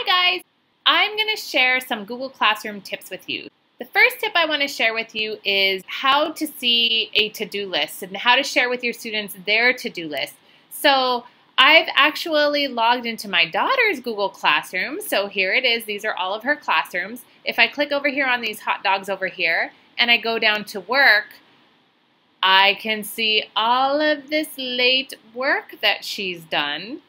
Hi guys! I'm going to share some Google Classroom tips with you. The first tip I want to share with you is how to see a to-do list and how to share with your students their to-do list. So I've actually logged into my daughter's Google Classroom. So here it is. These are all of her classrooms. If I click over here on these hot dogs over here and I go down to work, I can see all of this late work that she's done.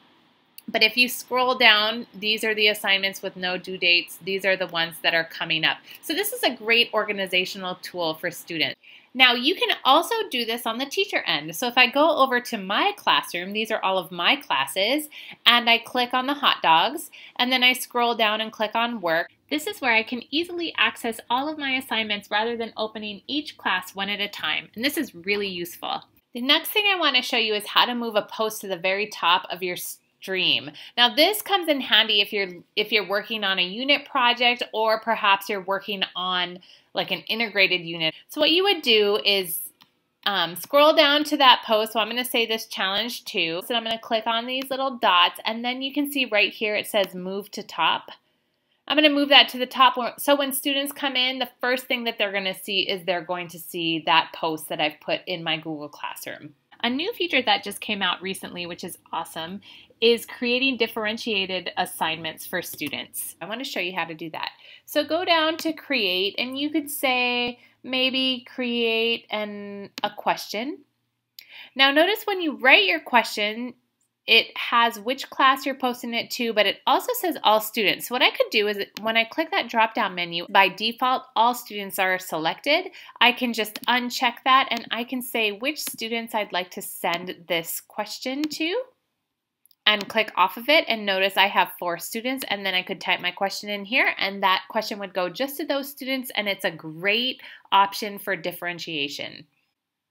But if you scroll down, these are the assignments with no due dates. These are the ones that are coming up. So this is a great organizational tool for students. Now you can also do this on the teacher end. So if I go over to my classroom, these are all of my classes, and I click on the hot dogs, and then I scroll down and click on work. This is where I can easily access all of my assignments rather than opening each class one at a time. And this is really useful. The next thing I want to show you is how to move a post to the very top of your stream. Now this comes in handy if you're working on a unit project, or perhaps you're working on like an integrated unit. So what you would do is scroll down to that post. So I'm going to say this challenge 2. So I'm going to click on these little dots, and then you can see right here it says move to top. I'm going to move that to the top. So when students come in, the first thing that they're going to see is they're going to see that post that I've put in my Google Classroom. A new feature that just came out recently, which is awesome, is creating differentiated assignments for students. I want to show you how to do that. So go down to create, and you could say maybe create a question. Now notice when you write your question, it has which class you're posting it to, but it also says all students. So what I could do is when I click that drop-down menu, by default, all students are selected. I can just uncheck that, and I can say which students I'd like to send this question to, and click off of it, and notice I have 4 students, and then I could type my question in here, and that question would go just to those students, and it's a great option for differentiation.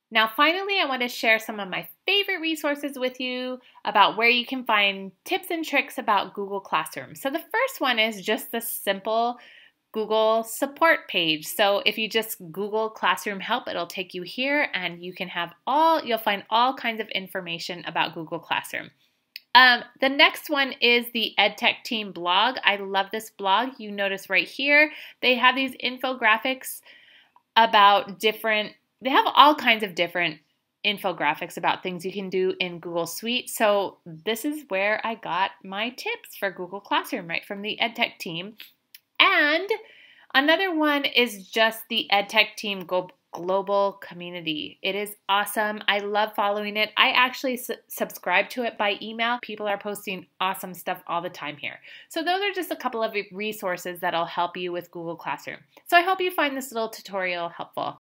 Now finally, I want to share some of my favorite resources with you about where you can find tips and tricks about Google Classroom. So the first one is just the simple Google support page. So if you just Google Classroom help, it'll take you here, and you can have you'll find all kinds of information about Google Classroom. The next one is the EdTech Team blog. I love this blog. You notice right here, they have these infographics about they have all kinds of different infographics about things you can do in Google Suite. So this is where I got my tips for Google Classroom, right from the EdTech Team. And another one is just the EdTech Team Global Community. It is awesome. I love following it. I actually subscribe to it by email. People are posting awesome stuff all the time here. So those are just a couple of resources that'll help you with Google Classroom. So I hope you find this little tutorial helpful.